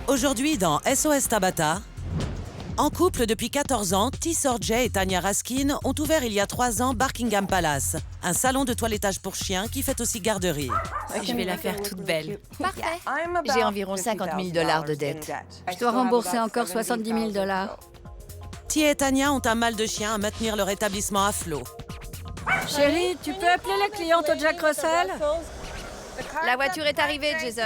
Aujourd'hui, dans SOS Tabata, en couple depuis 14 ans, T. Sorjay et Tanya Raskin ont ouvert il y a 3 ans Buckingham Palace, un salon de toilettage pour chiens qui fait aussi garderie. Je vais la faire toute belle. Parfait. J'ai environ 50 000 $ de dette. Je dois rembourser encore 70 000 $. T et Tanya ont un mal de chien à maintenir leur établissement à flot. Chérie, tu peux appeler la cliente au Jack Russell? La voiture est arrivée, Jason.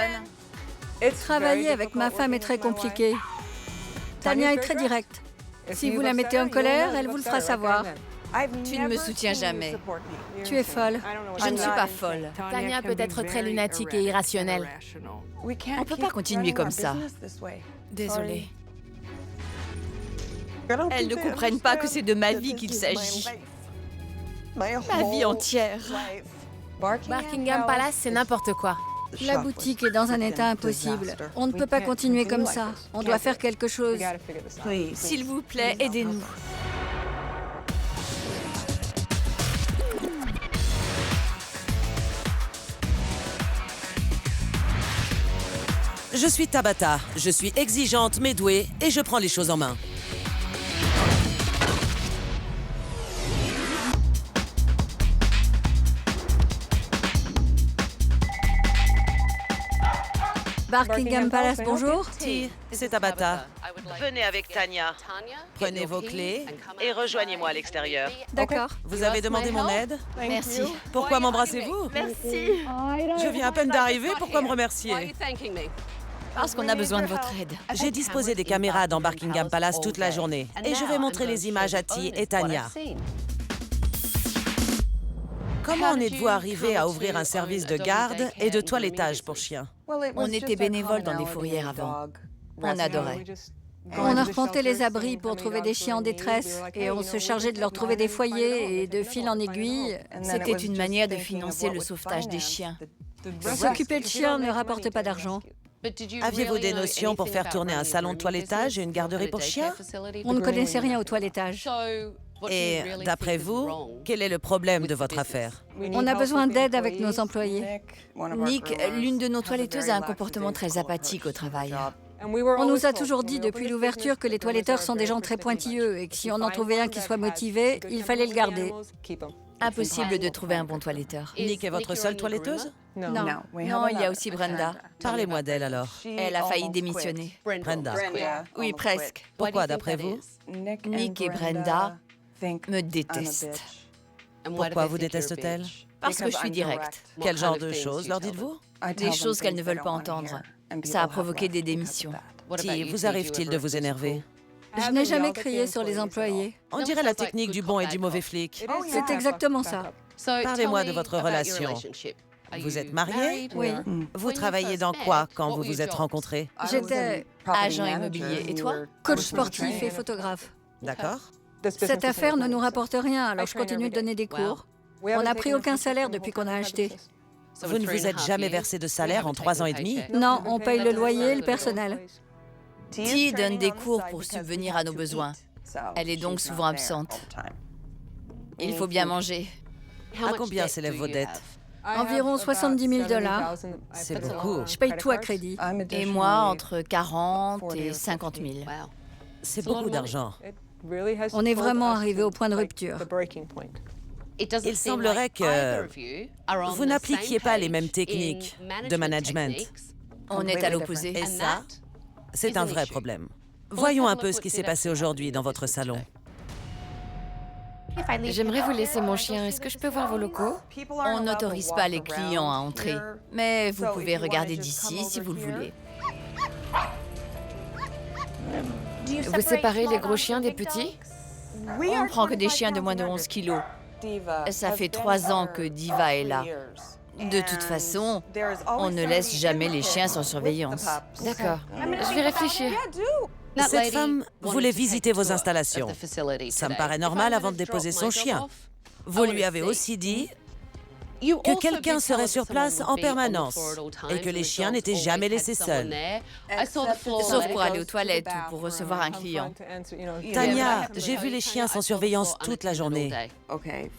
Travailler avec ma femme est très compliqué. Tanya est très directe. Si vous la mettez en colère, elle vous le fera savoir. Tu ne me soutiens jamais. Tu es folle. Je ne suis pas folle. Tanya peut être très lunatique et irrationnelle. On ne peut pas continuer comme ça. Désolée. Elles ne comprennent pas que c'est de ma vie qu'il s'agit. Ma vie entière. Buckingham Palace, c'est n'importe quoi. La boutique est dans un état impossible. On ne peut pas continuer comme ça. On doit faire quelque chose. S'il vous plaît, aidez-nous. Je suis Tabata, je suis exigeante mais douée et je prends les choses en main. Buckingham Palace, bonjour. T, c'est Tabata. Venez avec Tanya. Prenez vos clés et rejoignez-moi à l'extérieur. D'accord. Vous avez demandé mon aide? Merci. Pourquoi m'embrassez-vous? Merci. Je viens à peine d'arriver, pourquoi me remercier? Parce qu'on a besoin de votre aide. J'ai disposé des caméras dans Buckingham Palace toute la journée et je vais montrer les images à T et Tanya. Comment en êtes-vous arrivé à ouvrir un service de garde et de toilettage pour chiens? On était bénévoles dans des fourrières avant. On adorait. On arpentait les abris pour trouver des chiens en détresse et on se chargeait de leur trouver des foyers et de fil en aiguille. C'était une manière de financer le sauvetage des chiens. S'occuper de chiens ne rapporte pas d'argent. Aviez-vous des notions pour faire tourner un salon de toilettage et une garderie pour chiens? On ne connaissait rien au toilettage. Et d'après vous, quel est le problème de votre affaire? On a besoin d'aide avec nos employés. Nick, l'une de nos toiletteuses a un comportement très apathique au travail. On nous a toujours dit depuis l'ouverture que les toiletteurs sont des gens très pointilleux et que si on en trouvait un qui soit motivé, il fallait le garder. Impossible de trouver un bon toiletteur. Nick est votre seule toiletteuse? Non. Non, il y a aussi Brenda. Parlez-moi d'elle alors. Elle a failli démissionner. Brenda. Oui, presque. Pourquoi d'après vous? Nick et Brenda me détestent. Pourquoi vous déteste-t-elle? Parce que je suis directe. Quel genre de choses leur dites-vous? Des choses qu'elles ne veulent pas entendre. Ça a provoqué des démissions. T, vous arrive-t-il de vous énerver? Je n'ai jamais crié sur les employés. On dirait la technique du bon et du mauvais flic. C'est exactement ça. Parlez-moi de votre relation. Vous êtes mariés? Oui. Vous travaillez dans quoi quand vous vous êtes rencontrés? J'étais Agent immobilier. Et toi? coach sportif et photographe. D'accord. Cette affaire ne nous rapporte rien, alors je continue de donner des cours. On n'a pris aucun salaire depuis qu'on a acheté. Vous ne vous êtes jamais versé de salaire en 3 ans et demi? Non, on paye le loyer et le personnel. T donne des cours pour subvenir à nos besoins. Elle est donc souvent absente. Il faut bien manger. À combien s'élèvent vos dettes? Environ 70 000 $. C'est beaucoup. Je paye tout à crédit. Et moi, entre 40 et 50 000. C'est beaucoup d'argent. On est vraiment arrivé au point de rupture. Il semblerait que vous n'appliquiez pas les mêmes techniques de management. On est à l'opposé. Et ça, c'est un vrai problème. Voyons un peu ce qui s'est passé aujourd'hui dans votre salon. J'aimerais vous laisser mon chien. Est-ce que je peux voir vos locaux? On n'autorise pas les clients à entrer. Mais vous pouvez regarder d'ici si vous le voulez. Vous séparez les gros chiens des petits? On ne prend que des chiens de moins de 11 kilos. Ça fait 3 ans que Diva est là. De toute façon, on ne laisse jamais les chiens sans surveillance. D'accord. Je vais réfléchir. Cette femme voulait visiter vos installations. Ça me paraît normal avant de déposer son chien. Vous lui avez aussi dit que quelqu'un serait sur place en permanence et que les chiens n'étaient jamais laissés seuls. Sauf pour aller aux toilettes ou pour recevoir un client. Tanya, j'ai vu les chiens sans surveillance toute la journée.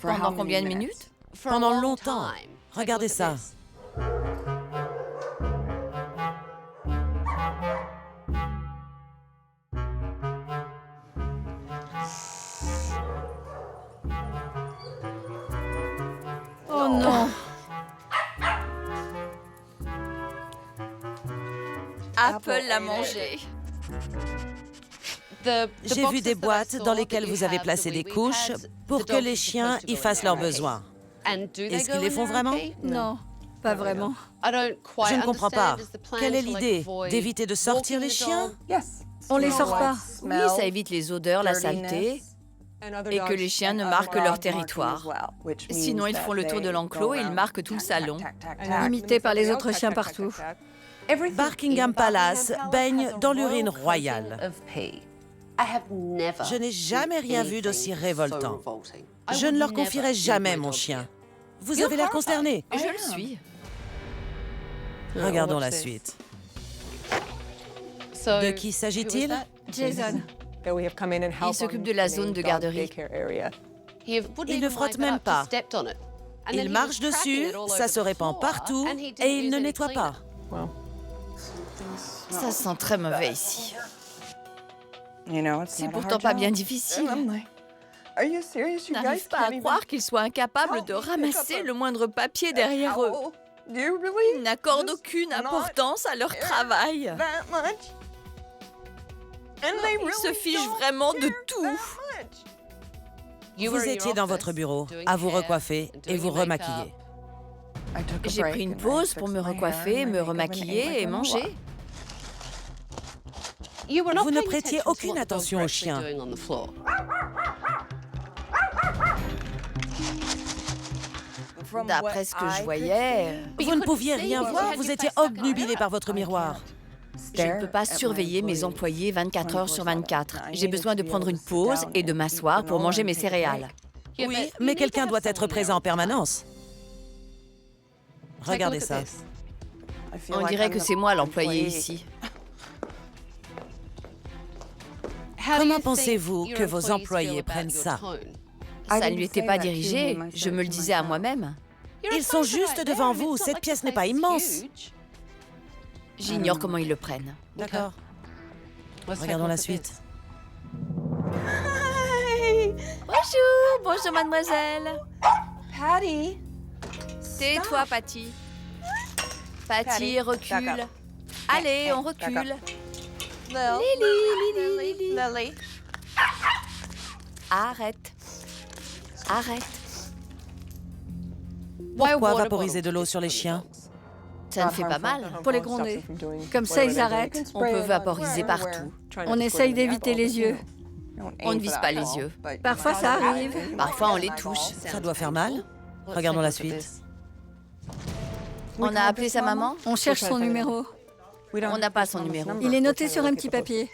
Pendant combien de minutes? Pendant longtemps. Regardez ça. Apple l'a mangé. J'ai vu des boîtes dans lesquelles vous avez placé des couches pour que les chiens y fassent leurs besoins. Est-ce qu'ils les font vraiment? Non, pas vraiment. Je ne comprends pas. Quelle est l'idée? D'éviter de sortir les chiens? On les sort pas. Oui, ça évite les odeurs, la saleté, et que les chiens ne marquent leur territoire. Sinon, ils font le tour de l'enclos et ils marquent tout le salon. Imités par les autres chiens partout. Buckingham Palace baigne dans l'urine royale. Je n'ai jamais rien vu d'aussi révoltant. Je ne leur confierai jamais mon chien. Vous avez l'air consterné. Je le suis. Regardons la suite. De qui s'agit-il? Jason. Il s'occupe de la zone de garderie. Il ne frotte même pas. Il marche dessus, ça se répand partout et il ne nettoie pas. Ça sent très mauvais ici. C'est pourtant pas bien difficile. Je n'arrive pas à croire qu'ils soient incapables de ramasser le moindre papier derrière eux. Ils n'accordent aucune importance à leur travail. Ils se fichent vraiment de tout. Vous étiez dans votre bureau, à vous recoiffer et vous remaquiller. J'ai pris une pause pour me recoiffer, me remaquiller et manger. Vous ne prêtiez aucune attention aux chiens. D'après ce que je voyais, Vous ne pouviez rien voir, vous étiez obnubilé par votre miroir. je ne peux pas surveiller mes employés 24 heures sur 24. J'ai besoin de prendre une pause et de m'asseoir pour manger mes céréales. Oui, mais quelqu'un doit être présent en permanence. Regardez ça. On dirait que c'est moi l'employé ici. Comment pensez-vous que vos employés prennent ça? Ça ne lui était pas dirigé, je me le disais à moi-même. Ils sont juste devant vous, cette pièce n'est pas immense. J'ignore comment ils le prennent. D'accord. Regardons la suite. Bonjour, bonjour mademoiselle. Tais-toi, Patty. Patty, recule. Allez, on recule. Lily. Arrête. Arrête. Pourquoi vaporiser de l'eau sur les chiens? Ça ne fait pas mal. Pour les gronder. Comme ça, ils arrêtent. On peut vaporiser partout. On essaye d'éviter les yeux. On ne vise pas les yeux. Parfois, ça arrive. Parfois, on les touche. Ça doit faire mal. Regardons la suite. On a appelé sa maman? On cherche son numéro. On n'a pas son numéro. Il est noté sur un petit papier.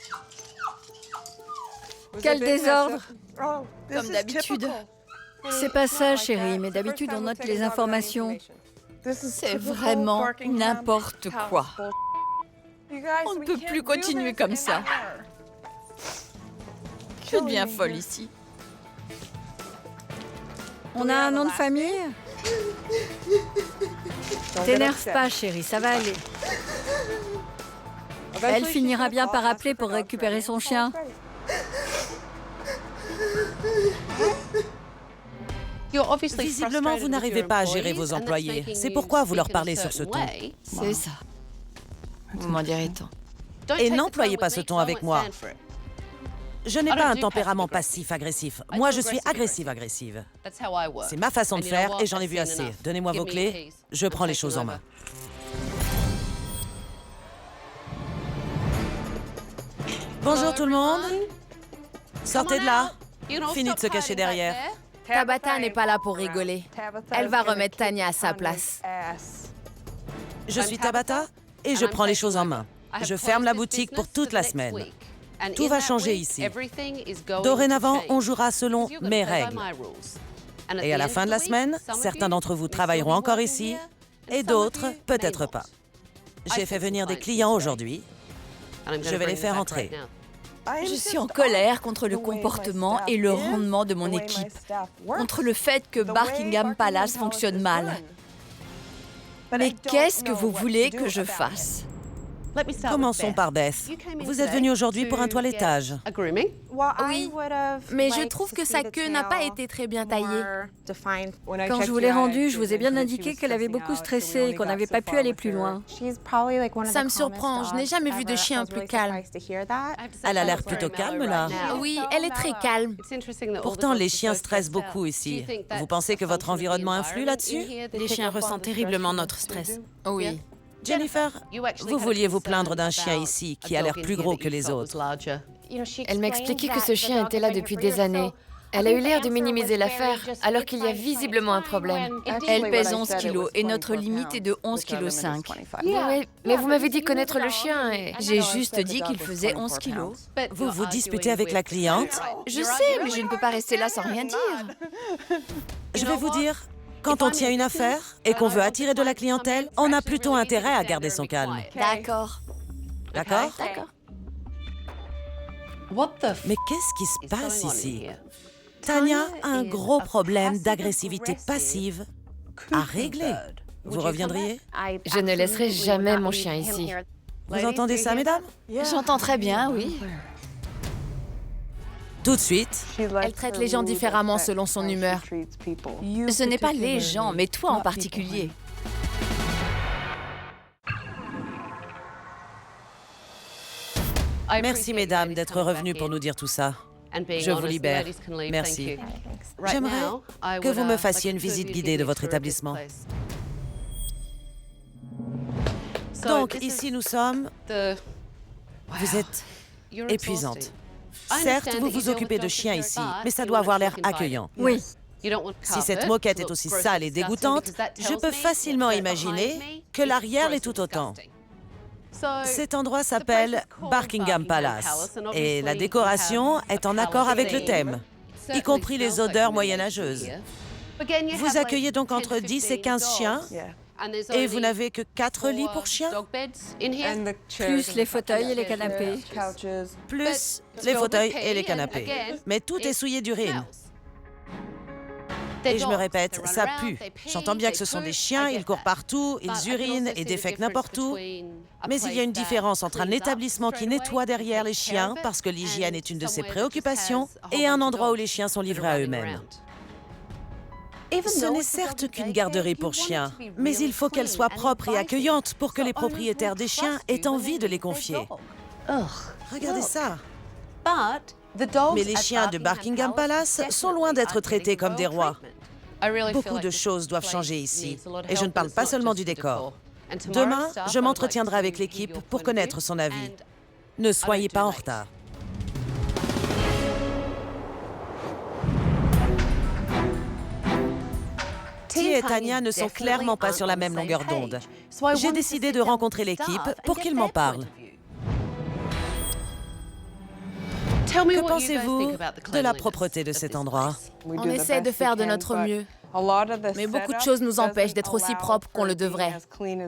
Quel désordre! Comme d'habitude. C'est pas ça, chérie, mais d'habitude, on note les informations. C'est vraiment n'importe quoi. On ne peut plus continuer comme ça. Je deviens folle ici. On a un nom de famille? T'énerve pas, chérie, ça va aller. Elle finira bien par appeler pour récupérer son chien. Visiblement, vous n'arrivez pas à gérer vos employés. C'est pourquoi vous leur parlez sur ce ton. C'est ça. Vous m'en direz tant. Et n'employez pas ce ton avec moi. Je n'ai pas un tempérament passif-agressif. Moi, je suis agressive-agressive. C'est ma façon de faire et j'en ai vu assez. Donnez-moi vos clés, je prends les choses en main. Bonjour tout le monde. Sortez de là. Fini de se cacher derrière. Tabata n'est pas là pour rigoler. Elle va remettre Tanya à sa place. Je suis Tabata et je prends les choses en main. Je ferme la boutique pour toute la semaine. Tout va changer ici. Dorénavant, on jouera selon mes règles. Et à la fin de la semaine, certains d'entre vous travailleront encore ici et d'autres, peut-être pas. J'ai fait venir des clients aujourd'hui. Je vais les faire entrer. Je suis en colère contre le comportement et le rendement de mon équipe, contre le fait que Buckingham Palace fonctionne mal. Mais qu'est-ce que vous voulez que je fasse? Commençons par Beth. Vous êtes venue aujourd'hui pour un toilettage. Oui, mais je trouve que sa queue n'a pas été très bien taillée. Quand je vous l'ai rendue, je vous ai bien indiqué qu'elle avait beaucoup stressé et qu'on n'avait pas pu aller plus loin. Ça me surprend, je n'ai jamais vu de chien plus calme. Elle a l'air plutôt calme, là. Oui, elle est très calme. Pourtant, les chiens stressent beaucoup ici. Vous pensez que votre environnement influe là-dessus? Les chiens ressentent terriblement notre stress. Oui. Jennifer, vous vouliez vous plaindre d'un chien ici qui a l'air plus gros que les autres. Elle m'a expliqué que ce chien était là depuis des années. Elle a eu l'air de minimiser l'affaire, alors qu'il y a visiblement un problème. Elle pèse 11 kilos et notre limite est de 11,5 kg. Mais vous m'avez dit connaître le chien et... J'ai juste dit qu'il faisait 11 kilos. Vous vous disputez avec la cliente? Je sais, mais je ne peux pas rester là sans rien dire. Je vais vous dire, quand on tient une affaire et qu'on veut attirer de la clientèle, on a plutôt intérêt à garder son calme. D'accord. D'accord? D'accord. Mais qu'est-ce qui se passe ici? Tanya a un gros problème d'agressivité passive à régler. Vous reviendriez? Je ne laisserai jamais mon chien ici. Vous entendez ça, mesdames? J'entends très bien, oui. Tout de suite, Elle traite les gens différemment selon son humeur. Ce n'est pas les gens, mais toi en particulier. merci, mesdames, d'être revenues pour nous dire tout ça. Je vous libère. Merci. J'aimerais que vous me fassiez une visite guidée de votre établissement. Donc, ici nous sommes... Vous êtes épuisante. Certes, vous vous occupez de chiens ici, mais ça doit avoir l'air accueillant. Oui. Si cette moquette est aussi sale et dégoûtante, je peux facilement imaginer que l'arrière l'est tout autant. Cet endroit s'appelle Buckingham Palace et la décoration est en accord avec le thème, y compris les odeurs moyenâgeuses. Vous accueillez donc entre 10 et 15 chiens et vous n'avez que 4 lits pour chiens? Plus les fauteuils et les canapés. Plus les fauteuils et les canapés. Mais tout est souillé d'urine. Et je me répète, ça pue. J'entends bien que ce sont des chiens, ils courent partout, ils urinent et défèquent n'importe où. Mais il y a une différence entre un établissement qui nettoie derrière les chiens, parce que l'hygiène est une de ses préoccupations, et un endroit où les chiens sont livrés à eux-mêmes. Ce n'est certes qu'une garderie pour chiens, mais il faut qu'elle soit propre et accueillante pour que les propriétaires des chiens aient envie de les confier. Regardez ça. Mais les chiens de Buckingham Palace sont loin d'être traités comme des rois. Beaucoup de choses doivent changer ici, et je ne parle pas seulement du décor. Demain, je m'entretiendrai avec l'équipe pour connaître son avis. Ne soyez pas en retard. T et Tanya ne sont clairement pas sur la même longueur d'onde. J'ai décidé de rencontrer l'équipe pour qu'ils m'en parlent. Que pensez-vous de la propreté de cet endroit? On essaie de faire de notre mieux. Mais beaucoup de choses nous empêchent d'être aussi propres qu'on le devrait.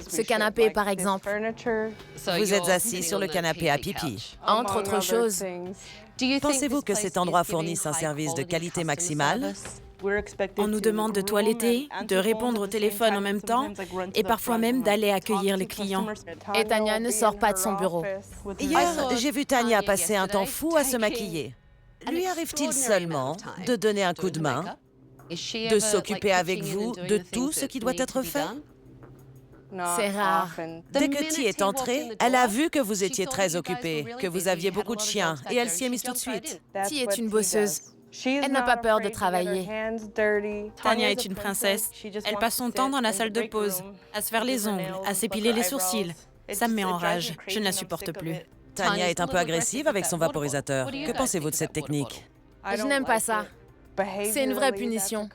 Ce canapé, par exemple. Vous êtes assis sur le canapé à pipi. Entre autres choses. Pensez-vous que cet endroit fournisse un service de qualité maximale? On nous demande de toiletter, de répondre au téléphone en même temps et parfois même d'aller accueillir les clients. Et Tanya ne sort pas de son bureau. Hier, j'ai vu Tanya passer un temps fou à se maquiller. Lui arrive-t-il seulement de donner un coup de main, de s'occuper avec vous de tout ce qui doit être fait? C'est rare. Dès que T est entrée, elle a vu que vous étiez très occupé, que vous aviez beaucoup de chiens, et elle s'y est mise tout de suite. T est une bosseuse. Elle n'a pas peur de travailler. Tanya est une princesse. Elle passe son temps dans la salle de pause, à se faire les ongles, à s'épiler les sourcils. Ça me met en rage. Je ne la supporte plus. Tanya est un peu agressive avec son vaporisateur. Que pensez-vous de cette technique? Je n'aime pas ça. C'est une vraie punition.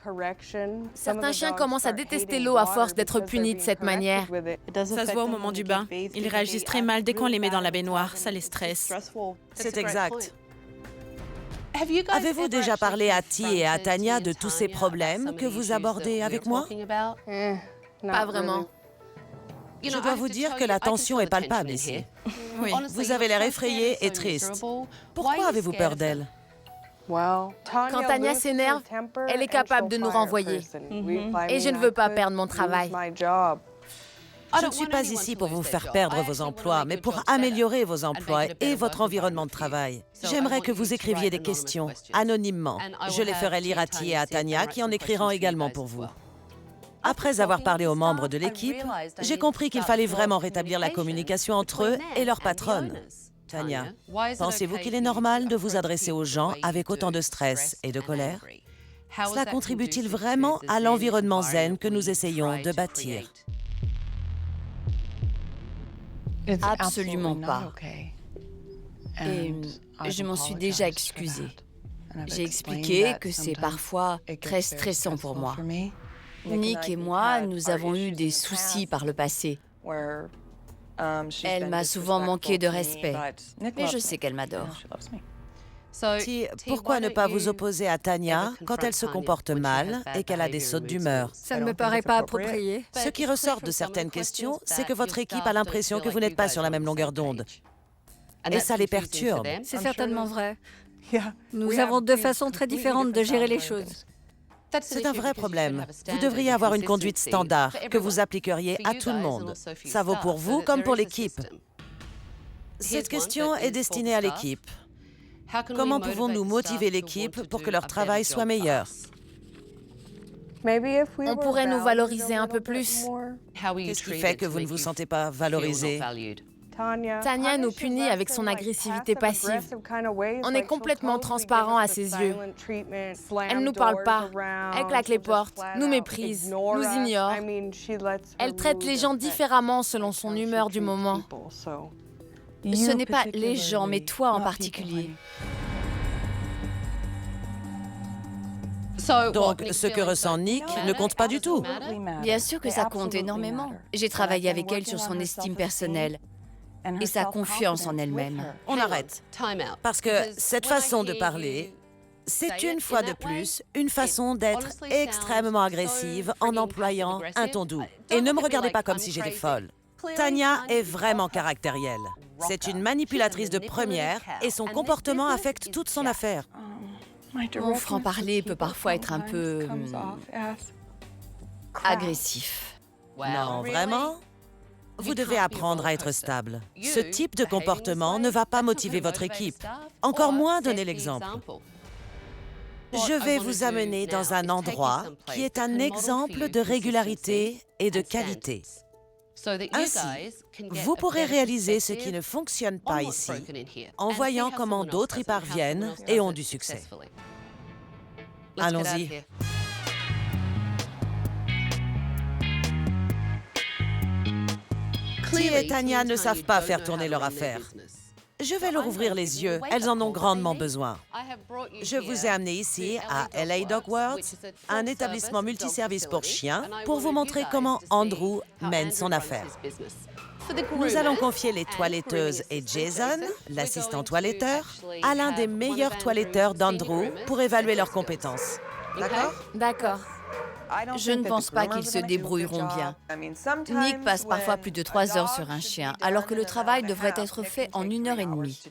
Certains chiens commencent à détester l'eau à force d'être punis de cette manière. Ça se voit au moment du bain. Ils réagissent très mal dès qu'on les met dans la baignoire. Ça les stresse. C'est exact. Avez-vous déjà parlé à T et à Tanya de tous ces problèmes que vous abordez avec moi? Pas vraiment. Je dois vous dire que la tension est palpable ici. Oui. Vous avez l'air effrayé et triste. Pourquoi avez-vous peur d'elle? Quand Tanya s'énerve, elle est capable de nous renvoyer. Et je ne veux pas perdre mon travail. Je ne suis pas ici pour vous faire perdre vos emplois, mais pour améliorer vos emplois et votre environnement de travail. J'aimerais que vous écriviez des questions, anonymement. Je les ferai lire à T et à Tanya, qui en écriront également pour vous. Après avoir parlé aux membres de l'équipe, j'ai compris qu'il fallait vraiment rétablir la communication entre eux et leur patronne. Tanya, pensez-vous qu'il est normal de vous adresser aux gens avec autant de stress et de colère? Cela contribue-t-il vraiment à l'environnement zen que nous essayons de bâtir? Absolument pas. Et je m'en suis déjà excusée. J'ai expliqué que c'est parfois très stressant pour moi. Nick et moi, nous avons eu des soucis par le passé. Elle m'a souvent manqué de respect, mais je sais qu'elle m'adore. T, pourquoi ne pas vous opposer à Tanya quand elle se comporte mal et qu'elle a des sautes d'humeur? Ça ne me paraît pas approprié. Ce qui ressort de certaines questions, c'est que votre équipe a l'impression que vous n'êtes pas sur la même longueur d'onde. Et ça les perturbe. C'est certainement vrai. Nous avons deux façons très différentes de gérer les choses. C'est un vrai problème. Vous devriez avoir une conduite standard que vous appliqueriez à tout le monde. Ça vaut pour vous comme pour l'équipe. Cette question est destinée à l'équipe. Comment pouvons-nous motiver l'équipe pour que leur travail soit meilleur? On pourrait nous valoriser un peu plus. Qu'est-ce qui fait que vous ne vous sentez pas valorisé? Tanya nous punit avec son agressivité passive. On est complètement transparent à ses yeux. Elle ne nous parle pas. Elle claque les portes, nous méprise, nous ignore. Elle traite les gens différemment selon son humeur du moment. Ce n'est pas les gens, mais toi en particulier. Donc, ce que ressent Nick ne compte pas du tout. Bien sûr que ça compte énormément. J'ai travaillé avec elle sur son estime personnelle et sa confiance en elle-même. On arrête. Parce que cette façon de parler, c'est une fois de plus une façon d'être extrêmement agressive en employant un ton doux. Et ne me regardez pas comme si j'étais folle. Tanya est vraiment caractérielle. C'est une manipulatrice de première et son comportement affecte toute son affaire. Mon franc-parler peut parfois être un peu agressif. Non, vraiment? Vous devez apprendre à être stable. Ce type de comportement ne va pas motiver votre équipe, encore moins donner l'exemple. Je vais vous amener dans un endroit qui est un exemple de régularité et de qualité. Ainsi, vous pourrez réaliser ce qui ne fonctionne pas ici en voyant comment d'autres y parviennent et ont du succès. Allons-y. T et Tanya ne savent pas faire tourner leur affaire. Je vais leur ouvrir les yeux, elles en ont grandement besoin. Je vous ai amené ici à LA Dog World, un établissement multiservice pour chiens, pour vous montrer comment Andrew mène son affaire. Nous allons confier les toiletteuses et Jason, l'assistant toiletteur, à l'un des meilleurs toiletteurs d'Andrew pour évaluer leurs compétences. D'accord? D'accord. Je ne pense pas qu'ils se débrouilleront bien. Nick passe parfois plus de 3 heures sur un chien, alors que le travail devrait être fait en 1h30.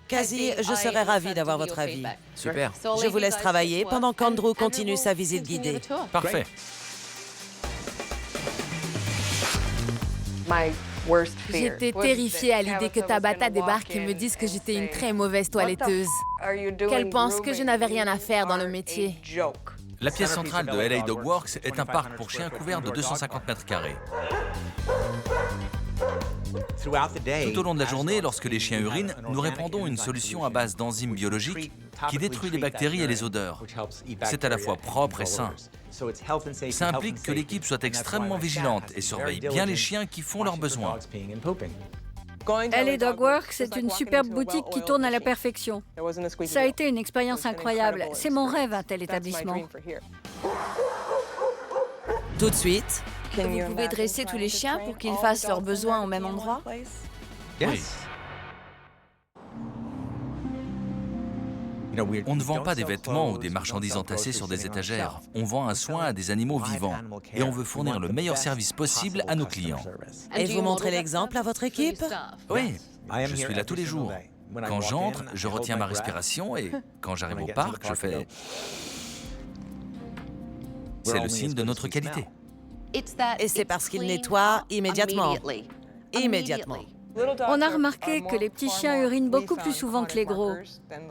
Cassie, je serais ravie d'avoir votre avis. Super. Je vous laisse travailler pendant qu'Andrew continue sa visite guidée. Parfait. J'étais terrifiée à l'idée que Tabata débarque et me dise que j'étais une très mauvaise toiletteuse. Qu'elle pense que je n'avais rien à faire dans le métier. La pièce centrale de LA Dog Works est un parc pour chiens couvert de 250 mètres carrés. Tout au long de la journée, lorsque les chiens urinent, nous répandons une solution à base d'enzymes biologiques qui détruit les bactéries et les odeurs. C'est à la fois propre et sain. Ça implique que l'équipe soit extrêmement vigilante et surveille bien les chiens qui font leurs besoins. LA Dog Works, c'est une superbe boutique qui tourne à la perfection. Ça a été une expérience incroyable. C'est mon rêve, un tel établissement. Tout de suite, Vous pouvez dresser tous les chiens pour qu'ils fassent leurs besoins au même endroit? Oui. On ne vend pas des vêtements ou des marchandises entassées sur des étagères. On vend un soin à des animaux vivants. Et on veut fournir le meilleur service possible à nos clients. et vous montrez l'exemple à votre équipe? Oui, je suis là tous les jours. Quand j'entre, je retiens ma respiration et quand j'arrive au parc, je fais... C'est le signe de notre qualité. Et c'est parce qu'ils nettoient immédiatement. Immédiatement. On a remarqué que les petits chiens urinent beaucoup plus souvent que les gros.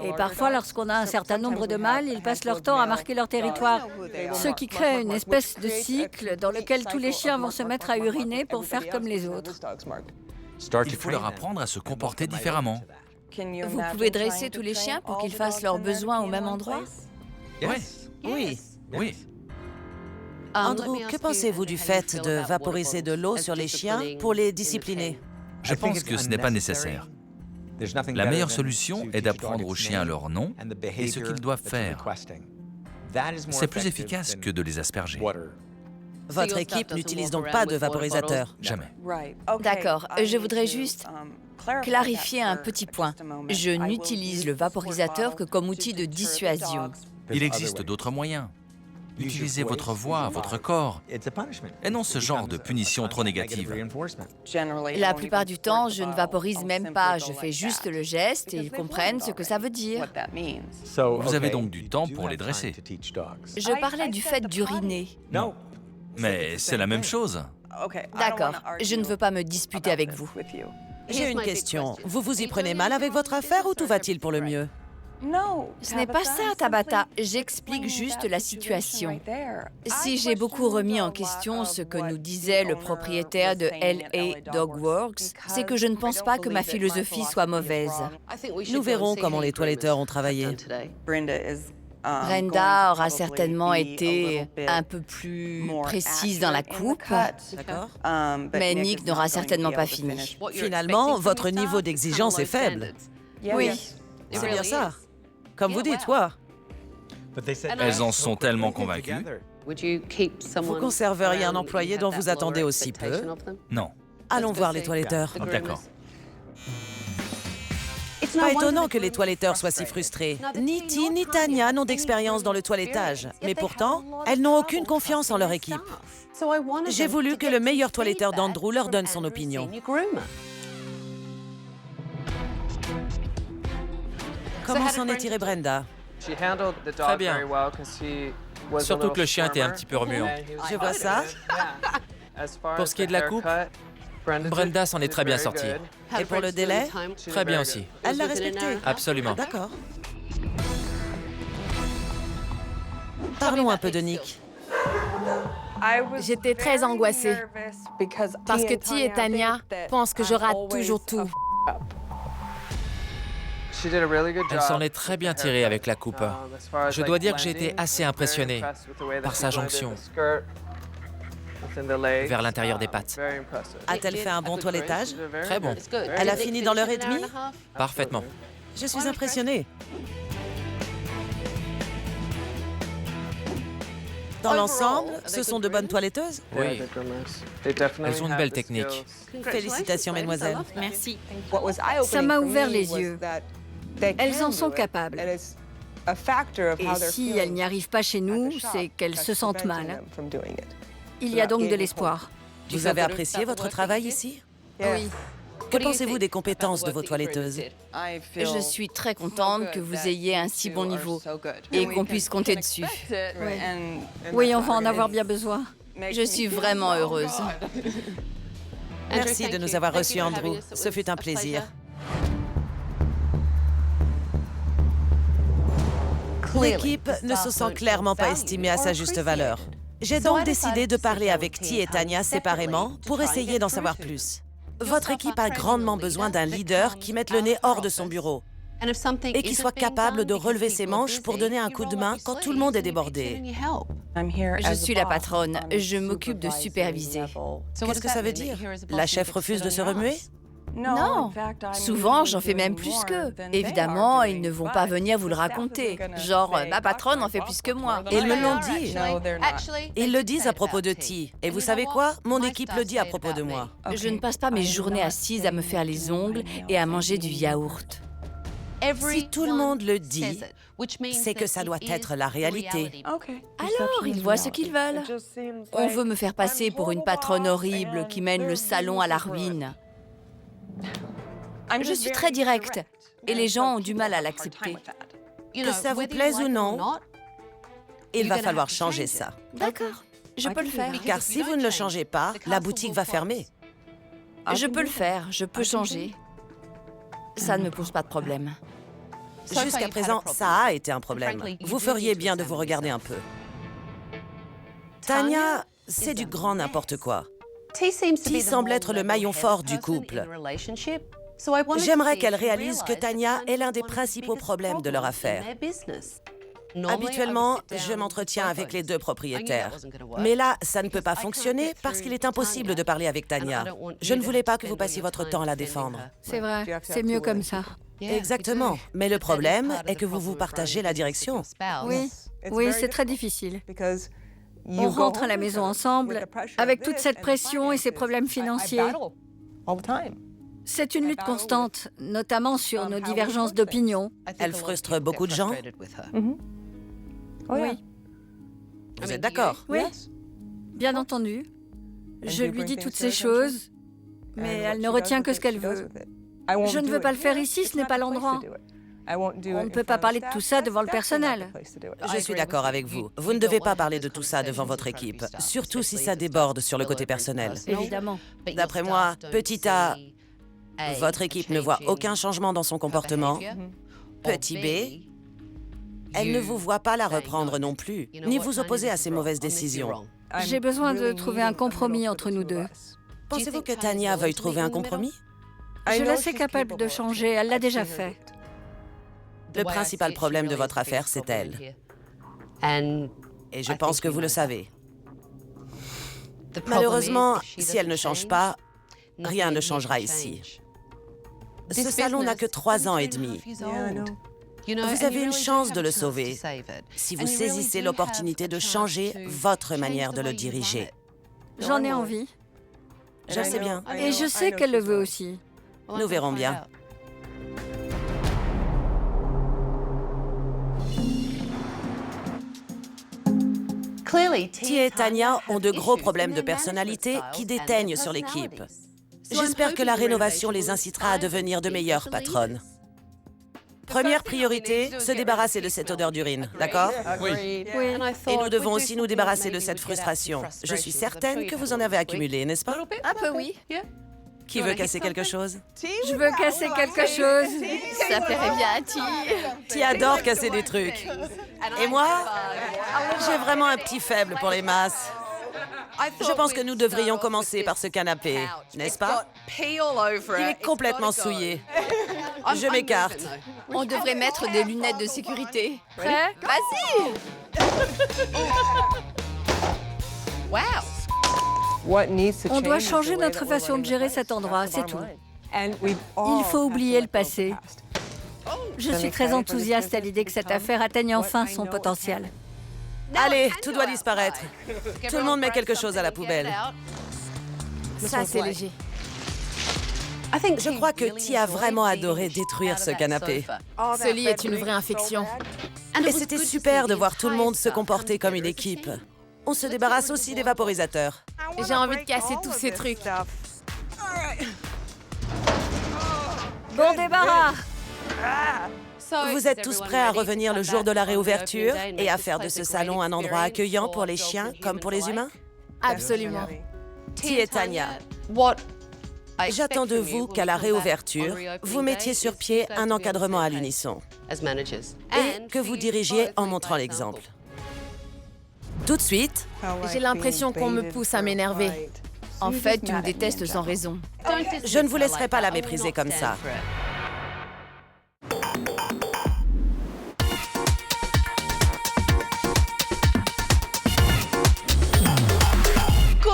Et parfois, lorsqu'on a un certain nombre de mâles, ils passent leur temps à marquer leur territoire. Ce qui crée une espèce de cycle dans lequel tous les chiens vont se mettre à uriner pour faire comme les autres. Il faut leur apprendre à se comporter différemment. Vous pouvez dresser tous les chiens pour qu'ils fassent leurs besoins au même endroit? Oui. Oui. Andrew, que pensez-vous du fait de vaporiser de l'eau sur les chiens pour les discipliner? Je pense que ce n'est pas nécessaire. La meilleure solution est d'apprendre aux chiens leur nom et ce qu'ils doivent faire. C'est plus efficace que de les asperger. Votre équipe n'utilise donc pas de vaporisateur? Jamais. D'accord, je voudrais juste clarifier un petit point. Je n'utilise le vaporisateur que comme outil de dissuasion. Il existe d'autres moyens. Utilisez votre voix, votre corps, et non ce genre de punition trop négative. La plupart du temps, je ne vaporise même pas. Je fais juste le geste et ils comprennent ce que ça veut dire. Vous avez donc du temps pour les dresser. Je parlais du fait d'uriner. Non. Mais c'est la même chose. D'accord, je ne veux pas me disputer avec vous. J'ai une question. Vous vous y prenez mal avec votre affaire ou tout va-t-il pour le mieux? Ce n'est pas ça, Tabata. J'explique juste la situation. Si j'ai beaucoup remis en question ce que nous disait le propriétaire de LA Dog Works, c'est que je ne pense pas que ma philosophie soit mauvaise. Nous verrons comment les toiletteurs ont travaillé. Brenda aura certainement été un peu plus précise dans la coupe, D'accord. mais Nick n'aura certainement pas fini. Finalement, votre niveau d'exigence est faible. Oui. C'est bien ça. Comme vous dites, quoi. Elles en sont tellement convaincues. Vous conserveriez un employé dont vous attendez aussi peu? Non. Allons voir les toiletteurs. D'accord. Pas étonnant que les toiletteurs soient si frustrés. Ni Ti ni Tanya n'ont d'expérience dans le toilettage. Mais pourtant, elles n'ont aucune confiance en leur équipe. J'ai voulu que le meilleur toiletteur d'Andrew leur donne son opinion. Comment s'en est tirée Brenda? Très bien. Surtout que le chien était un petit peu remuant. Je vois ça. Pour ce qui est de la coupe, Brenda s'en est très bien sortie. Et pour le délai? Très bien aussi. Elle l'a respecté? Absolument. D'accord. Parlons un peu de Nick. J'étais très angoissée parce que Ti et Tanya pensent que je rate toujours tout. Elle s'en est très bien tirée avec la coupe. Je dois dire que j'ai été assez impressionné par sa jonction vers l'intérieur des pattes. A-t-elle fait un bon toilettage? Très bon. Elle a fini dans l'heure et demie? Parfaitement. Je suis impressionnée. Dans l'ensemble, ce sont de bonnes toiletteuses? Oui. Elles ont une belle technique. Félicitations, mesdemoiselles. Merci. Ça m'a ouvert les yeux. Elles en sont capables. Et si elles n'y arrivent pas chez nous, c'est qu'elles se sentent mal. Il y a donc de l'espoir. Vous avez apprécié votre travail ici? Oui. Que pensez-vous des compétences de vos toiletteuses? Je suis très contente que vous ayez un si bon niveau et qu'on puisse compter dessus. Oui, on va en avoir bien besoin. Je suis vraiment heureuse. Merci de nous avoir reçus, Andrew. Ce fut un plaisir. L'équipe ne se sent clairement pas estimée à sa juste valeur. J'ai donc décidé de parler avec Ti et Tanya séparément pour essayer d'en savoir plus. Votre équipe a grandement besoin d'un leader qui mette le nez hors de son bureau et qui soit capable de relever ses manches pour donner un coup de main quand tout le monde est débordé. Je suis la patronne. Je m'occupe de superviser. Qu'est-ce que ça veut dire? La chef refuse de se remuer? Non. Souvent, j'en fais même plus qu'eux. Évidemment, ils ne vont pas venir vous le raconter. Genre, ma patronne en fait plus que moi. Ils me l'ont dit. Ils le disent à propos de Ti. Et vous savez quoi? Mon équipe le dit à propos de moi. Je ne passe pas mes journées assises à me faire les ongles et à manger du yaourt. Si tout le monde le dit, c'est que ça doit être la réalité. Alors, ils voient ce qu'ils veulent. On veut me faire passer pour une patronne horrible qui mène le salon à la ruine. Je suis très directe et les gens ont du mal à l'accepter. Que ça vous plaise ou non, il va falloir changer ça. D'accord. Je peux le faire. Car si vous ne le changez pas, la boutique va fermer. Je peux le faire, je peux changer. Ça ne me pose pas de problème. Jusqu'à présent, ça a été un problème. Vous feriez bien de vous regarder un peu. Tanya, c'est du grand n'importe quoi. T semble être le maillon fort du couple. J'aimerais qu'elle réalise que Tanya est l'un des principaux problèmes de leur affaire. Habituellement, je m'entretiens avec les deux propriétaires. Mais là, ça ne peut pas fonctionner parce qu'il est impossible de parler avec Tanya. Je ne voulais pas que vous passiez votre temps à la défendre. C'est vrai, c'est mieux comme ça. Exactement. Mais le problème est que vous vous partagez la direction. Oui, c'est très difficile. On rentre à la maison ensemble, avec toute cette pression et ces problèmes financiers. C'est une lutte constante, notamment sur nos divergences d'opinion. Elle frustre beaucoup de gens. Oui. Vous êtes d'accord? Oui, bien entendu. Je lui dis toutes ces choses, mais elle ne retient que ce qu'elle veut. Je ne veux pas le faire ici, ce n'est pas l'endroit. On ne peut pas parler de tout ça devant le personnel. Je suis d'accord avec vous. Vous ne devez pas parler de tout ça devant votre équipe, surtout si ça déborde sur le côté personnel. Évidemment. D'après moi, petit A, votre équipe ne voit aucun changement dans son comportement. Petit B, elle ne vous voit pas la reprendre non plus, ni vous opposer à ses mauvaises décisions. J'ai besoin de trouver un compromis entre nous deux. Pensez-vous que Tanya veuille trouver un compromis? Je la sais capable de changer, elle l'a déjà fait. Le principal problème de votre affaire, c'est elle. Et je pense que vous le savez. Malheureusement, si elle ne change pas, rien ne changera ici. Ce salon n'a que 3 ans et demi. Vous avez une chance de le sauver si vous saisissez l'opportunité de changer votre manière de le diriger. J'en ai envie. Je le sais bien. Et je sais qu'elle le veut aussi. Nous verrons bien. T et Tanya ont de gros problèmes de personnalité qui déteignent sur l'équipe. J'espère que la rénovation les incitera à devenir de meilleures patronnes. Première priorité, se débarrasser de cette odeur d'urine, d'accord? Oui. Et nous devons aussi nous débarrasser de cette frustration. Je suis certaine que vous en avez accumulé, n'est-ce pas? Un peu, oui. Qui veut casser quelque chose? Je veux casser quelque chose. Ça plairait bien à T. T adore casser des trucs. Et moi, j'ai vraiment un petit faible pour les masses. Je pense que nous devrions commencer par ce canapé, n'est-ce pas? Il est complètement souillé. Je m'écarte. On devrait mettre des lunettes de sécurité. Prêt? Vas-y! On doit changer notre façon de gérer cet endroit, c'est tout. Il faut oublier le passé. Je suis très enthousiaste à l'idée que cette affaire atteigne enfin son potentiel. Allez, tout doit disparaître. Tout le monde met quelque chose à la poubelle. Ça, c'est léger. Je crois que T a vraiment adoré détruire ce canapé. Ce lit est une vraie infection. Et c'était super de voir tout le monde se comporter comme une équipe. On se débarrasse aussi des vaporisateurs. J'ai envie de casser tous ces trucs. Bon débarras! Vous êtes tous prêts à revenir le jour de la réouverture et à faire de ce salon un endroit accueillant pour les chiens comme pour les humains? Absolument. T et Tanya, j'attends de vous qu'à la réouverture, vous mettiez sur pied un encadrement à l'unisson et que vous dirigiez en montrant l'exemple. Tout de suite, J'ai l'impression qu'on me pousse à m'énerver. En fait, tu me détestes sans raison. je ne vous laisserai pas la mépriser comme ça.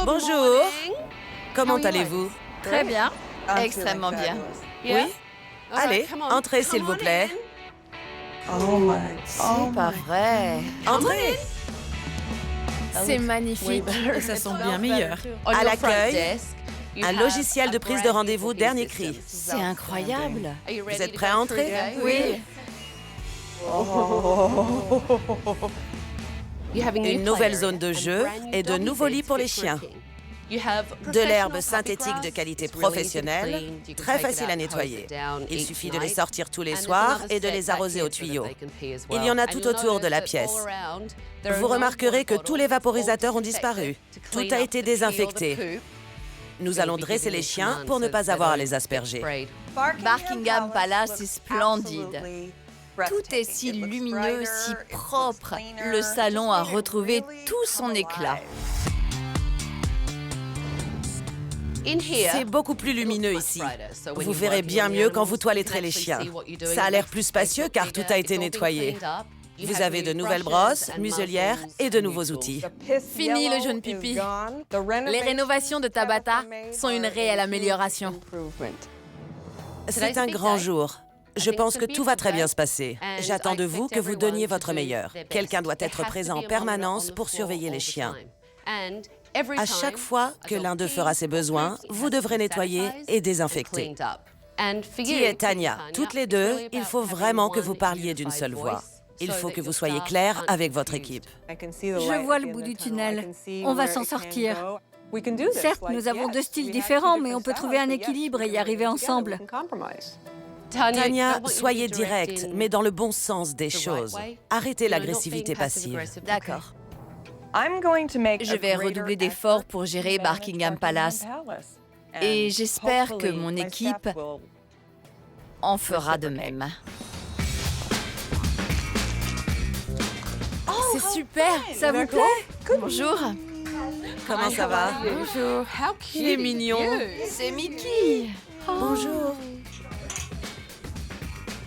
Bonjour. Comment allez-vous? Très bien. Extrêmement bien. Oui? Allez, entrez s'il vous plaît. C'est pas vrai. Entrez. C'est magnifique. Et ça sent bien meilleur. À l'accueil, un logiciel de prise de rendez-vous dernier cri. C'est incroyable. Vous êtes prêts à entrer? Oui. Une nouvelle zone de jeu et de nouveaux lits pour les chiens. De l'herbe synthétique de qualité professionnelle, très facile à nettoyer. Il suffit de les sortir tous les soirs et de les arroser au tuyau. Il y en a tout autour de la pièce. Vous remarquerez que tous les vaporisateurs ont disparu. Tout a été désinfecté. Nous allons dresser les chiens pour ne pas avoir à les asperger. Buckingham Palace est splendide. Tout est si lumineux, si propre. Le salon a retrouvé tout son éclat. C'est beaucoup plus lumineux ici. Vous verrez bien mieux quand vous toiletterez les chiens. Ça a l'air plus spacieux car tout a été nettoyé. Vous avez de nouvelles brosses, muselières et de nouveaux outils. Fini le jaune pipi. Les rénovations de Tabata sont une réelle amélioration. C'est un grand jour. Je pense que tout va très bien se passer. J'attends de vous que vous donniez votre meilleur. Quelqu'un doit être présent en permanence pour surveiller les chiens. À chaque fois que l'un d'eux fera ses besoins, vous devrez nettoyer et désinfecter. Ti et Tanya, toutes les deux, il faut vraiment que vous parliez d'une seule voix. Il faut que vous soyez clairs avec votre équipe. Je vois le bout du tunnel. On va s'en sortir. Certes, nous avons deux styles différents, mais on peut trouver un équilibre et y arriver ensemble. Tanya, soyez directe, mais dans le bon sens des choses. Arrêtez l'agressivité passive. D'accord. Je vais redoubler d'efforts pour gérer Buckingham Palace. Et j'espère que mon équipe en fera de même. C'est super. Ça vous plaît? Bonjour. Comment ça va? Bonjour. Il est mignon. C'est Mickey. Bonjour.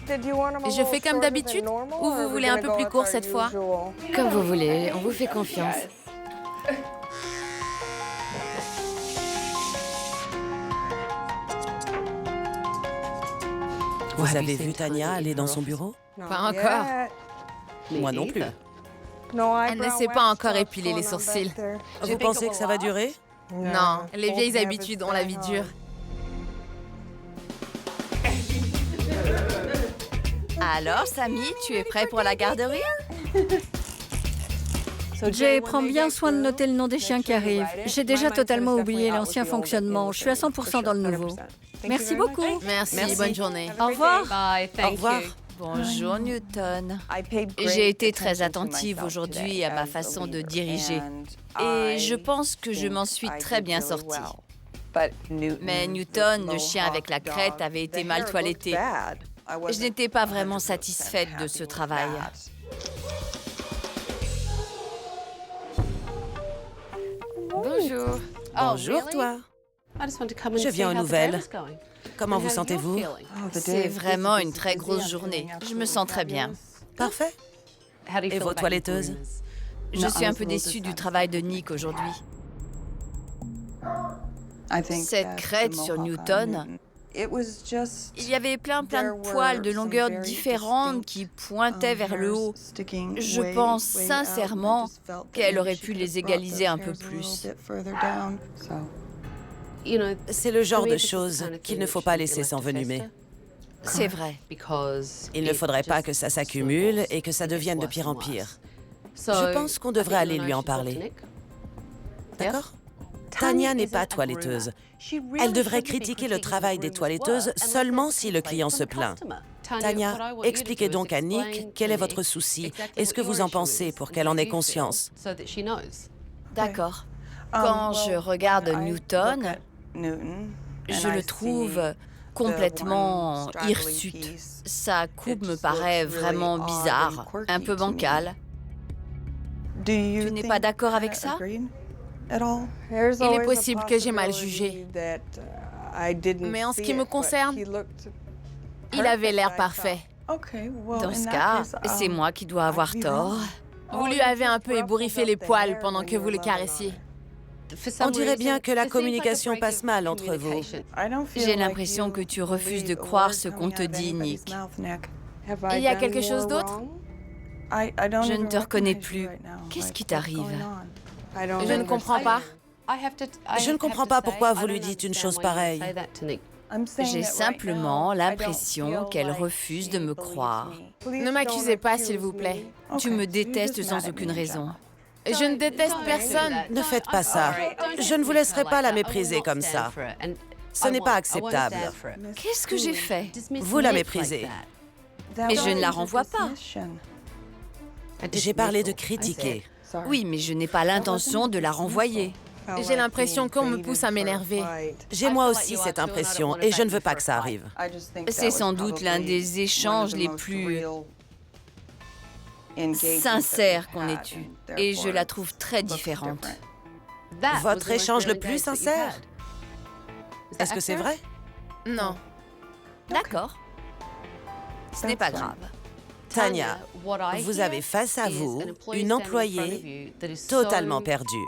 Je fais comme d'habitude ou vous voulez un peu plus court cette fois? Comme vous voulez, on vous fait confiance. Vous avez vu Tanya aller dans son bureau? Pas encore. Moi non plus. Elle ne sait pas encore épiler les sourcils. Vous pensez que ça va durer? Non, les vieilles habitudes ont la vie dure. Alors, Samy, tu es prêt pour la garderie? Jay, prends bien soin de noter le nom des chiens qui arrivent. J'ai déjà totalement oublié l'ancien fonctionnement. Je suis à 100% dans le nouveau. Merci beaucoup. Merci, bonne journée. Au revoir. Au revoir. Bonjour Newton. J'ai été très attentive aujourd'hui à ma façon de diriger. Et je pense que je m'en suis très bien sortie. Mais Newton, le chien avec la crête, avait été mal toiletté. Je n'étais pas vraiment satisfaite de ce travail. Bonjour. Bonjour, toi. Je viens aux nouvelles. Comment vous sentez-vous? C'est vraiment une très grosse journée. Je me sens très bien. Parfait. Et vos toiletteuses? Je suis un peu déçue du travail de Nick aujourd'hui. Cette crête sur Newton, il y y avait plein de poils de longueurs différentes qui pointaient vers le haut. Je pense sincèrement qu'elle aurait pu les égaliser un peu plus. C'est le genre de choses qu'il ne faut pas laisser s'envenimer. C'est vrai. Il ne faudrait pas que ça s'accumule et que ça devienne de pire en pire. Je pense qu'on devrait aller lui en parler. D'accord? Tanya n'est pas toiletteuse. Elle devrait critiquer le travail des toiletteuses seulement si le client se plaint. Tanya, expliquez donc à Nick quel est votre souci et ce que vous en pensez pour qu'elle en ait conscience. D'accord. Quand je regarde Newton, je le trouve complètement hirsute. Sa coupe me paraît vraiment bizarre, un peu bancale. Tu n'es pas d'accord avec ça? Il est possible que j'ai mal jugé. Mais en ce qui me concerne, il avait l'air parfait. Dans ce cas, c'est moi qui dois avoir tort. Vous lui avez un peu ébouriffé les poils pendant que vous le caressiez. On dirait bien que la communication passe mal entre vous. J'ai l'impression que tu refuses de croire ce qu'on te dit, Nick. Il y a quelque chose d'autre? Je ne te reconnais plus. Qu'est-ce qui t'arrive? Je ne comprends pas. Je ne comprends pas pourquoi vous lui dites une chose pareille. J'ai simplement l'impression qu'elle refuse de me croire. Ne m'accusez pas, s'il vous plaît. Tu me détestes sans aucune raison. Je ne déteste personne. Ne faites pas ça. Je ne vous laisserai pas la mépriser comme ça. Ce n'est pas acceptable. Qu'est-ce que j'ai fait? Vous la méprisez. Mais je ne la renvoie pas. J'ai parlé de critiquer. Oui, mais je n'ai pas l'intention de la renvoyer. J'ai l'impression qu'on me pousse à m'énerver. J'ai moi aussi cette impression et je ne veux pas que ça arrive. C'est sans doute l'un des échanges les plus sincères qu'on ait eu. Et je la trouve très différente. Votre échange le plus sincère? Est-ce que c'est vrai? Non. D'accord. Ce n'est pas grave. Tanya, vous avez face à vous une employée totalement perdue.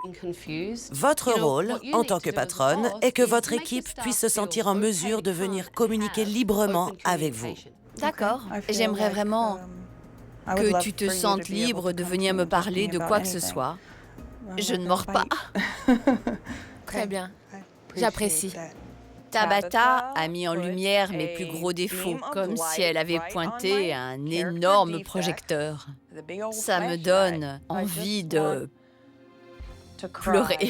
Votre rôle, en tant que patronne, est que votre équipe puisse se sentir en mesure de venir communiquer librement avec vous. D'accord. J'aimerais vraiment que tu te sentes libre de venir me parler de quoi que ce soit. Je ne mords pas. Très bien. J'apprécie. Tabata a mis en lumière mes plus gros défauts, comme si elle avait pointé un énorme projecteur. Ça me donne envie de pleurer.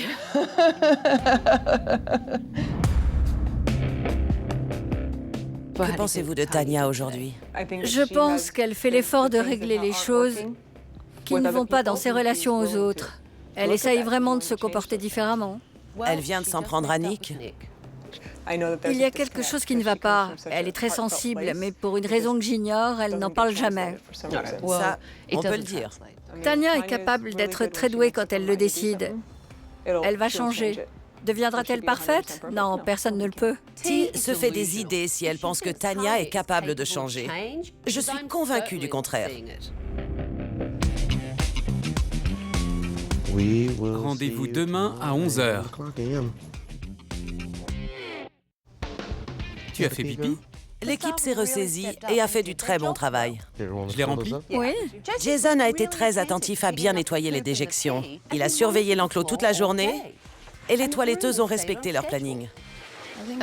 Que pensez-vous de Tanya aujourd'hui? Je pense qu'elle fait l'effort de régler les choses qui ne vont pas dans ses relations aux autres. Elle essaye vraiment de se comporter différemment. Elle vient de s'en prendre à Nick. Il y a quelque chose qui ne va pas. Elle est très sensible, mais pour une raison que j'ignore, elle n'en parle jamais. Ça, on peut le dire. Tanya est capable d'être très douée quand elle le décide. Elle va changer. Deviendra-t-elle parfaite? Non, personne ne le peut. T se fait des idées si elle pense que Tanya est capable de changer. Je suis convaincue du contraire. Rendez-vous demain à 11h. Tu as fait pipi? L'équipe s'est ressaisie et a fait du très bon travail. Je l'ai rempli? Oui. Jason a été très attentif à bien nettoyer les déjections. Il a surveillé l'enclos toute la journée et les toiletteuses ont respecté leur planning.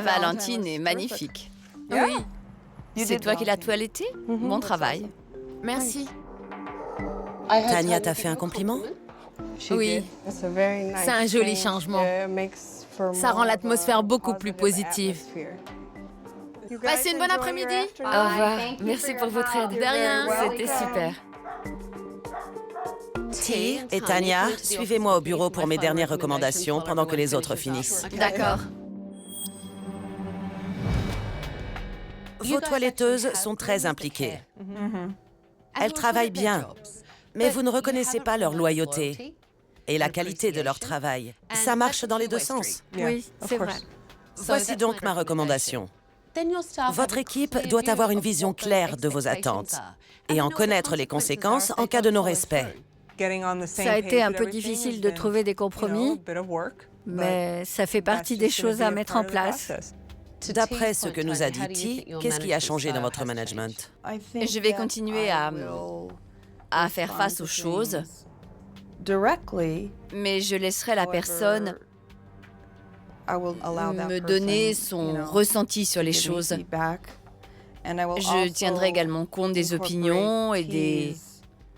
Valentine est magnifique. Oui. C'est toi qui l'as toilettée? Bon travail. Merci. Tanya t'a fait un compliment? Oui. C'est un joli changement. Ça rend l'atmosphère beaucoup plus positive. Passez une bonne après-midi. Au revoir. Merci pour votre aide. De rien. C'était super. T et Tanya, suivez-moi au bureau pour mes dernières recommandations pendant que les autres finissent. D'accord. Vos toiletteuses sont très impliquées. Elles travaillent bien, mais vous ne reconnaissez pas leur loyauté et la qualité de leur travail. Ça marche dans les deux sens. Oui, c'est vrai. Voici donc ma recommandation. Votre équipe doit avoir une vision claire de vos attentes et en connaître les conséquences en cas de non-respect. Ça a été un peu difficile de trouver des compromis, mais ça fait partie des choses à mettre en place. D'après ce que nous a dit T, qu'est-ce qui a changé dans votre management? Je vais continuer à faire face aux choses, mais je laisserai la personne me donner son ressenti sur les choses. Je tiendrai également compte des opinions et des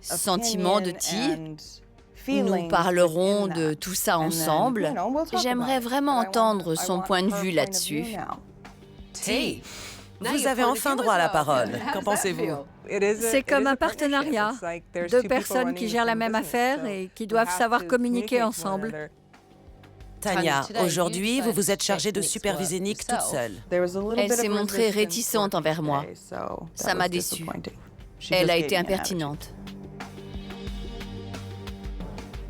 sentiments de T. Nous parlerons de tout ça ensemble. J'aimerais vraiment entendre son point de vue là-dessus. T, vous avez enfin droit à la parole. Qu'en pensez-vous? C'est comme un partenariat. Deux personnes qui gèrent la même affaire et qui doivent savoir communiquer ensemble. Tanya, aujourd'hui, vous vous êtes chargée de superviser Nick toute seule. Elle s'est montrée réticente envers moi. Ça m'a déçue. Elle a été impertinente.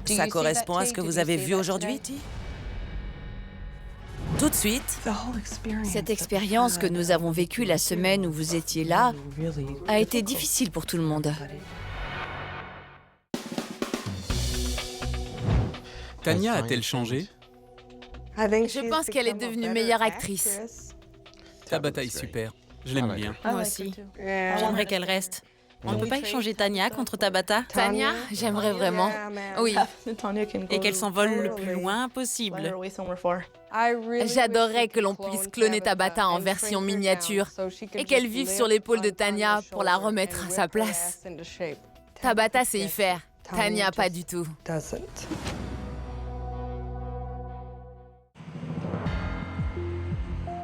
Ça correspond à ce que vous avez vu aujourd'hui, T? Tout de suite, Cette expérience que nous avons vécue la semaine où vous étiez là a été difficile pour tout le monde. Tanya a-t-elle changé? Je pense qu'elle est devenue meilleure actrice. Tabata est super. Je l'aime bien. Moi aussi. J'aimerais qu'elle reste. On ne peut pas échanger Tanya contre Tabata? Tanya, j'aimerais vraiment. Oui. Et qu'elle s'envole le plus loin possible. J'adorerais que l'on puisse cloner Tabata en version miniature et qu'elle vive sur l'épaule de Tanya pour la remettre à sa place. Tabata sait y faire. Tanya, pas du tout.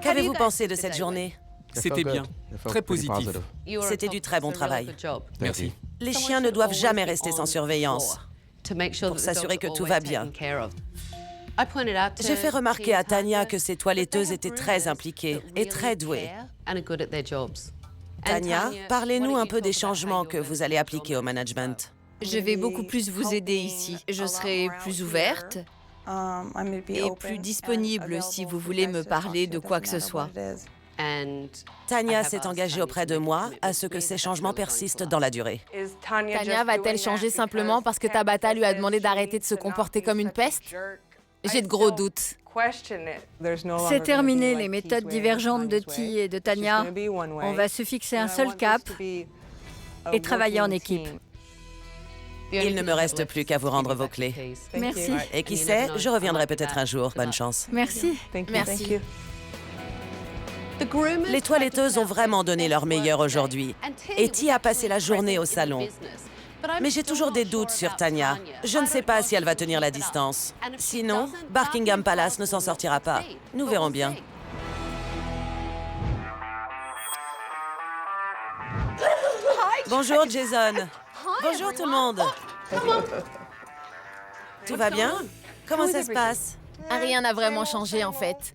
Qu'avez-vous pensé de cette journée? C'était bien, très positif. C'était du très bon travail. Merci. Les chiens ne doivent jamais rester sans surveillance pour s'assurer que tout va bien. J'ai fait remarquer à Tanya que ses toiletteuses étaient très impliquées et très douées. Tanya, parlez-nous un peu des changements que vous allez appliquer au management. Je vais beaucoup plus vous aider ici. Je serai plus ouverte et plus disponible si vous voulez me parler de quoi que ce soit. Tanya s'est engagée auprès de moi à ce que ces changements persistent dans la durée. Tanya va-t-elle changer simplement parce que Tabata lui a demandé d'arrêter de se comporter comme une peste? J'ai de gros doutes. C'est terminé les méthodes divergentes de Ti et de Tanya. On va se fixer un seul cap et travailler en équipe. Il ne me reste plus qu'à vous rendre vos clés. Merci. Et qui sait, je reviendrai peut-être un jour. Bonne chance. Merci. Merci. Les toiletteuses ont vraiment donné leur meilleur aujourd'hui. Et Ti a passé la journée au salon. Mais j'ai toujours des doutes sur Tanya. Je ne sais pas si elle va tenir la distance. Sinon, Buckingham Palace ne s'en sortira pas. Nous verrons bien. Bonjour, Jason. Bonjour, tout le monde. Tout va bien? Comment ça se passe? Rien n'a vraiment changé, en fait.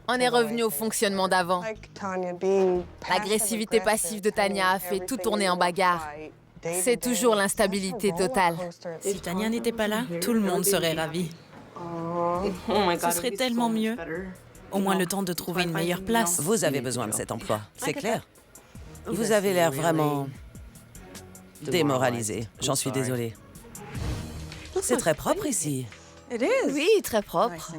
On est revenu au fonctionnement d'avant. L'agressivité passive de Tanya a fait tout tourner en bagarre. C'est toujours l'instabilité totale. Si Tanya n'était pas là, tout le monde serait ravi. Ce serait tellement mieux. Au moins le temps de trouver une meilleure place. Vous avez besoin de cet emploi, c'est clair. Vous avez l'air vraiment démoralisé. J'en suis désolée. C'est très propre ici. Oui, très propre.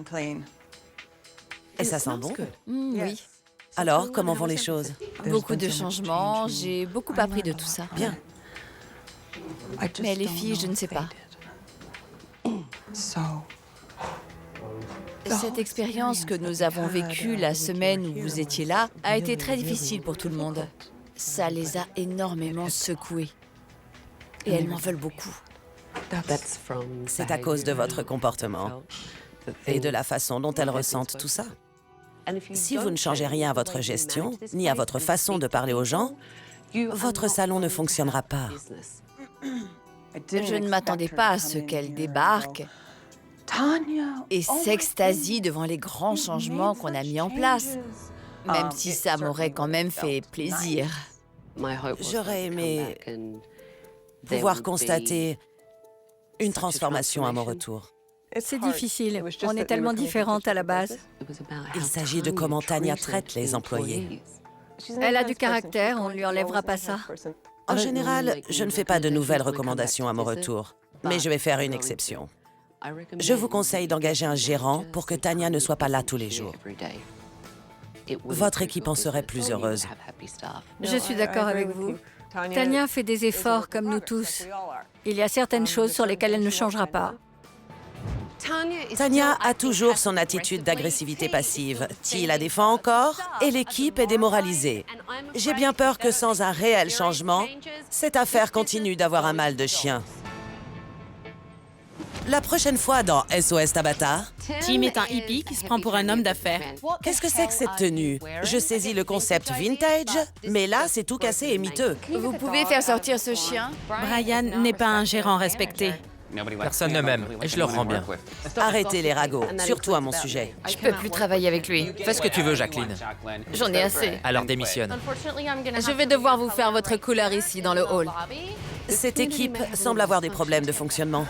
Et ça sent bon? Oui. Alors, comment vont les choses? Beaucoup de changements. J'ai beaucoup appris de tout ça. Bien. Mais les filles, je ne sais pas. Cette expérience que nous avons vécue la semaine où vous étiez là a été très difficile pour tout le monde. Ça les a énormément secouées. Et elles m'en veulent beaucoup. C'est à cause de votre comportement et de la façon dont elles ressentent tout ça. Si vous ne changez rien à votre gestion, ni à votre façon de parler aux gens, votre salon ne fonctionnera pas. Je ne m'attendais pas à ce qu'elle débarque et s'extasie devant les grands changements qu'on a mis en place, même si ça m'aurait quand même fait plaisir. J'aurais aimé pouvoir constater une transformation à mon retour. C'est difficile. On est tellement différentes à la base. Il s'agit de comment Tanya traite les employés. Elle a du caractère, on ne lui enlèvera pas ça. En général, je ne fais pas de nouvelles recommandations à mon retour, mais je vais faire une exception. Je vous conseille d'engager un gérant pour que Tanya ne soit pas là tous les jours. Votre équipe en serait plus heureuse. Je suis d'accord avec vous. Tanya fait des efforts comme nous tous. Il y a certaines choses sur lesquelles elle ne changera pas. Tanya a toujours son attitude d'agressivité passive. Ti la défend encore et l'équipe est démoralisée. J'ai bien peur que sans un réel changement, cette affaire continue d'avoir un mal de chien. La prochaine fois dans SOS Tabata... Tim est un hippie qui se prend pour un homme d'affaires. Qu'est-ce que c'est que cette tenue? Je saisis le concept vintage, mais là, c'est tout cassé et miteux. Vous pouvez faire sortir ce chien? Brian n'est pas un gérant respecté. Personne ne m'aime et je le rends bien. Arrêtez les ragots, surtout à mon sujet. Je peux plus travailler avec lui. Fais ce que tu veux, Jacqueline. J'en ai assez. Alors démissionne. Je vais devoir vous faire votre couleur ici, dans le hall. Cette équipe semble avoir des problèmes de fonctionnement.